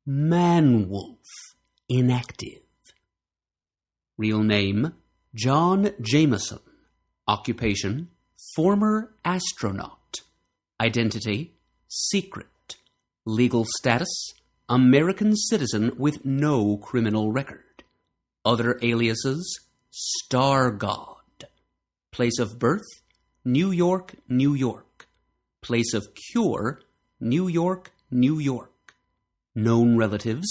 Man-Wolf, Inactive. Real name, John Jameson. Occupation, former astronaut. Identity, secret. Legal status, American citizen with no criminal record. Other aliases, Star God. Place of birth, New York, New York. Place of cure, New York, New York. Known relatives,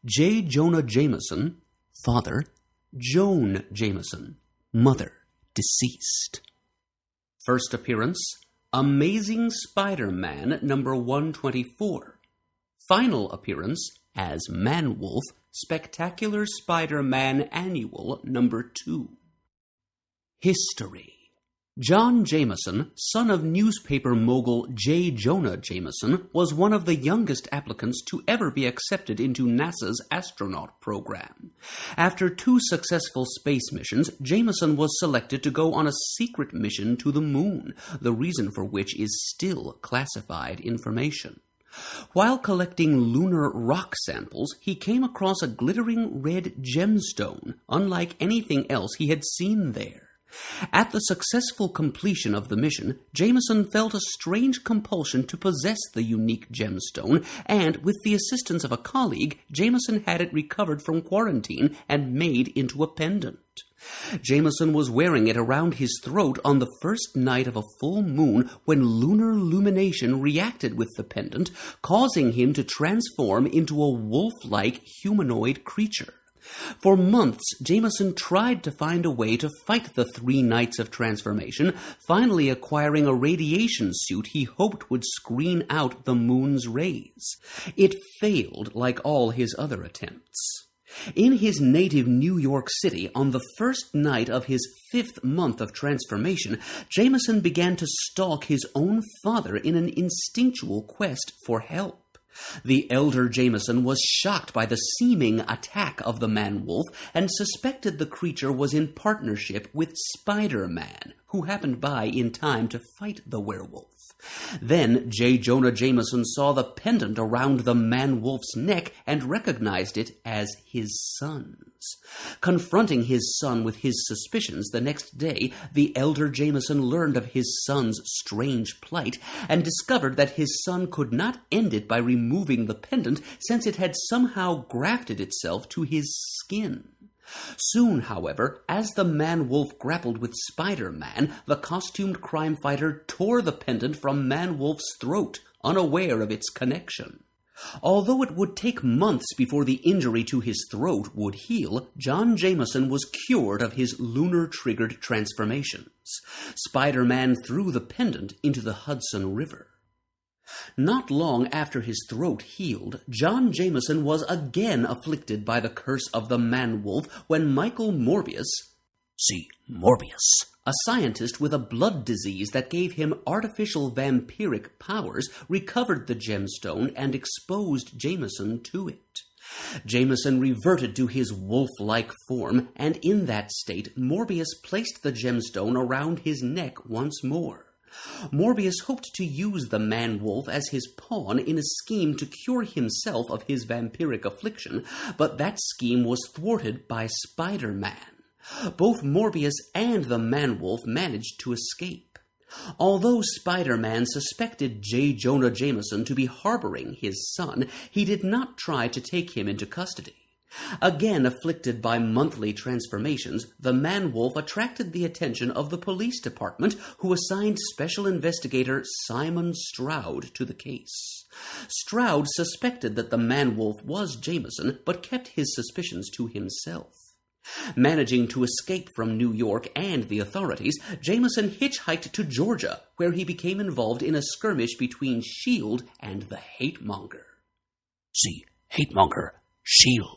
J. Jonah Jameson, father, Joan Jameson, mother, deceased. First appearance, Amazing Spider-Man number 124. Final appearance as Man-Wolf, Spectacular Spider-Man Annual number 2. History. John Jameson, son of newspaper mogul J. Jonah Jameson, was one of the youngest applicants to ever be accepted into NASA's astronaut program. After 2 successful space missions, Jameson was selected to go on a secret mission to the moon, the reason for which is still classified information. While collecting lunar rock samples, he came across a glittering red gemstone, unlike anything else he had seen there. At the successful completion of the mission, Jameson felt a strange compulsion to possess the unique gemstone, and with the assistance of a colleague, Jameson had it recovered from quarantine and made into a pendant. Jameson was wearing it around his throat on the first night of a full moon when lunar illumination reacted with the pendant, causing him to transform into a wolf-like humanoid creature. For months, Jameson tried to find a way to fight the 3 nights of transformation, finally acquiring a radiation suit he hoped would screen out the moon's rays. It failed like all his other attempts. In his native New York City, on the first night of his 5th month of transformation, Jameson began to stalk his own father in an instinctual quest for help. The elder Jameson was shocked by the seeming attack of the Man-Wolf and suspected the creature was in partnership with Spider-Man, who happened by in time to fight the werewolf. Then J. Jonah Jameson saw the pendant around the Man-Wolf's neck and recognized it as his son's. Confronting his son with his suspicions the next day, the elder Jameson learned of his son's strange plight and discovered that his son could not end it by removing the pendant since it had somehow grafted itself to his skin. Soon, however, as the Man-Wolf grappled with Spider-Man, the costumed crime fighter tore the pendant from Man-Wolf's throat, unaware of its connection. Although it would take months before the injury to his throat would heal, John Jameson was cured of his lunar-triggered transformations. Spider-Man threw the pendant into the Hudson River. Not long after his throat healed, John Jameson was again afflicted by the curse of the Man-Wolf when Michael Morbius, see Morbius, a scientist with a blood disease that gave him artificial vampiric powers, recovered the gemstone and exposed Jameson to it. Jameson reverted to his wolf-like form, and in that state, Morbius placed the gemstone around his neck once more. Morbius hoped to use the Man-Wolf as his pawn in a scheme to cure himself of his vampiric affliction, but that scheme was thwarted by Spider-Man. Both Morbius and the Man-Wolf managed to escape. Although Spider-Man suspected J. Jonah Jameson to be harboring his son, he did not try to take him into custody. Again afflicted by monthly transformations, the Man-Wolf attracted the attention of the police department, who assigned Special Investigator Simon Stroud to the case. Stroud suspected that the Man-Wolf was Jameson, but kept his suspicions to himself. Managing to escape from New York and the authorities, Jameson hitchhiked to Georgia, where he became involved in a skirmish between S.H.I.E.L.D. and the Hate-Monger. See Hate-Monger, S.H.I.E.L.D.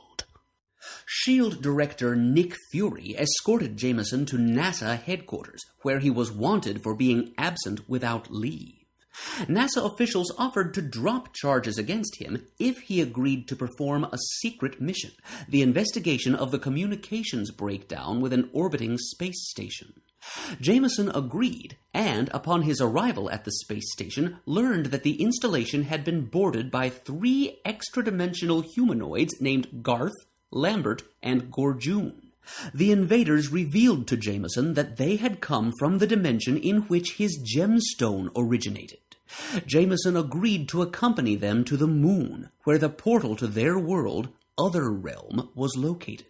S.H.I.E.L.D. director Nick Fury escorted Jameson to NASA headquarters, where he was wanted for being absent without leave. NASA officials offered to drop charges against him if he agreed to perform a secret mission, the investigation of the communications breakdown with an orbiting space station. Jameson agreed, and upon his arrival at the space station, learned that the installation had been boarded by 3 extra-dimensional humanoids named Garth, Lambert, and Gorjun. The invaders revealed to Jameson that they had come from the dimension in which his gemstone originated. Jameson agreed to accompany them to the moon, where the portal to their world, Other Realm, was located.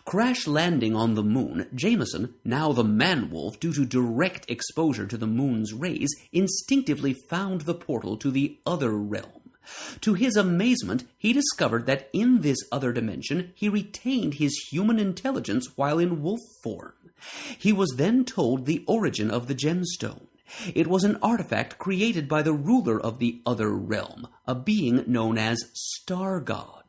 Crash landing on the moon, Jameson, now the man-wolf due to direct exposure to the moon's rays, instinctively found the portal to the Other Realm. To his amazement, he discovered that in this other dimension he retained his human intelligence while in wolf form. He was then told the origin of the gemstone. It was an artifact created by the ruler of the Other Realm, a being known as Star God.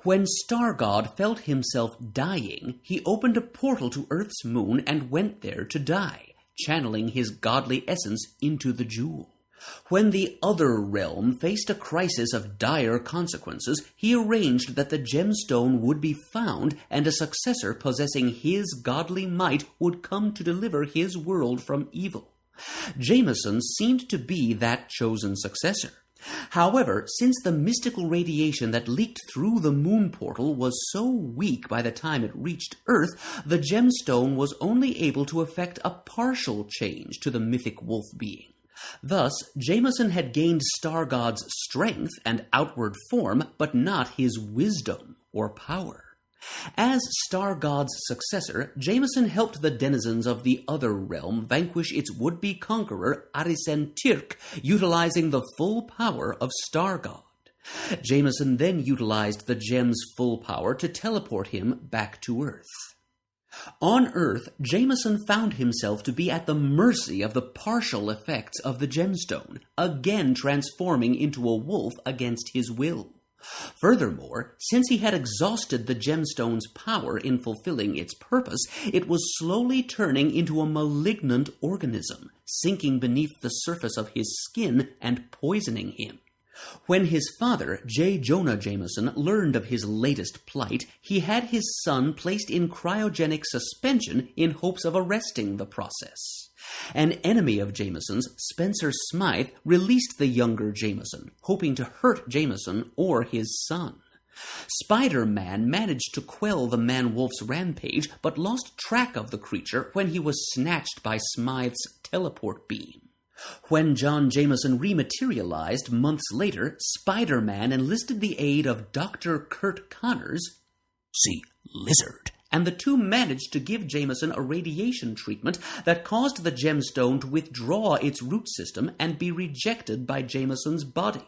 When Star God felt himself dying, he opened a portal to Earth's moon and went there to die, channeling his godly essence into the jewel. When the Other Realm faced a crisis of dire consequences, he arranged that the gemstone would be found and a successor possessing his godly might would come to deliver his world from evil. Jameson seemed to be that chosen successor. However, since the mystical radiation that leaked through the moon portal was so weak by the time it reached Earth, the gemstone was only able to effect a partial change to the mythic wolf being. Thus, Jameson had gained Star God's strength and outward form, but not his wisdom or power. As Star God's successor, Jameson helped the denizens of the Other Realm vanquish its would-be conqueror Arisen Tirk, utilizing the full power of Star God. Jameson then utilized the gem's full power to teleport him back to Earth. On Earth, Jameson found himself to be at the mercy of the partial effects of the gemstone, again transforming into a wolf against his will. Furthermore, since he had exhausted the gemstone's power in fulfilling its purpose, it was slowly turning into a malignant organism, sinking beneath the surface of his skin and poisoning him. When his father, J. Jonah Jameson, learned of his latest plight, he had his son placed in cryogenic suspension in hopes of arresting the process. An enemy of Jameson's, Spencer Smythe, released the younger Jameson, hoping to hurt Jameson or his son. Spider-Man managed to quell the man-wolf's rampage, but lost track of the creature when he was snatched by Smythe's teleport beam. When John Jameson rematerialized months later, Spider-Man enlisted the aid of Dr. Kurt Connors, see Lizard, and the two managed to give Jameson a radiation treatment that caused the gemstone to withdraw its root system and be rejected by Jameson's body.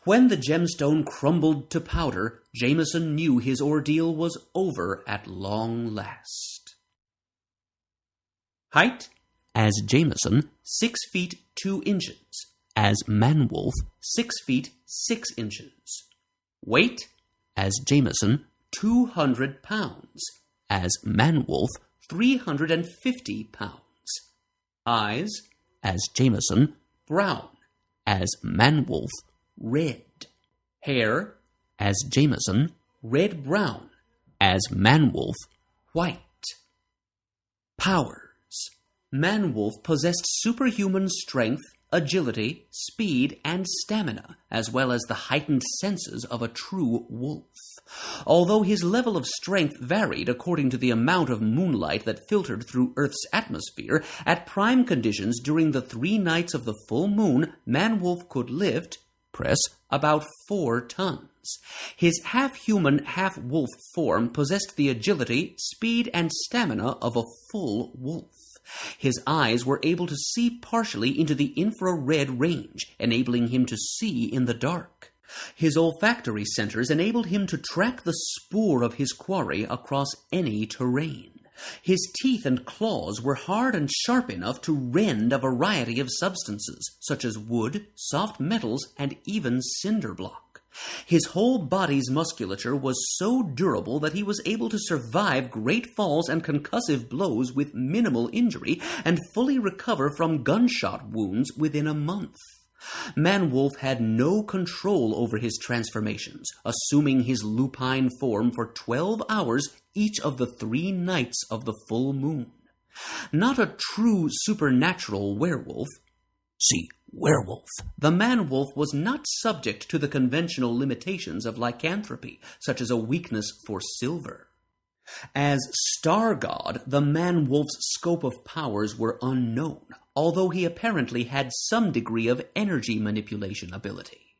When the gemstone crumbled to powder, Jameson knew his ordeal was over at long last. Height? As Jameson, 6 feet 2 inches. As Man-Wolf, 6 feet 6 inches. Weight? As Jameson, 200 pounds. As Man-Wolf, 350 pounds. Eyes? As Jameson, brown. As Man-Wolf, red. Hair? As Jameson, red-brown. As Man-Wolf, white. Powers. Man-Wolf possessed superhuman strength, agility, speed, and stamina, as well as the heightened senses of a true wolf. Although his level of strength varied according to the amount of moonlight that filtered through Earth's atmosphere, at prime conditions during the 3 nights of the full moon, Man-Wolf could lift, about 4 tons. His half-human, half-wolf form possessed the agility, speed, and stamina of a full wolf. His eyes were able to see partially into the infrared range, enabling him to see in the dark. His olfactory centers enabled him to track the spoor of his quarry across any terrain. His teeth and claws were hard and sharp enough to rend a variety of substances, such as wood, soft metals, and even cinder block. His whole body's musculature was so durable that he was able to survive great falls and concussive blows with minimal injury and fully recover from gunshot wounds within a month. Man-Wolf had no control over his transformations, assuming his lupine form for 12 hours each of the 3 nights of the full moon. Not a true supernatural werewolf. See, werewolf. The man-wolf was not subject to the conventional limitations of lycanthropy, such as a weakness for silver. As star god, the man-wolf's scope of powers were unknown, although he apparently had some degree of energy manipulation ability.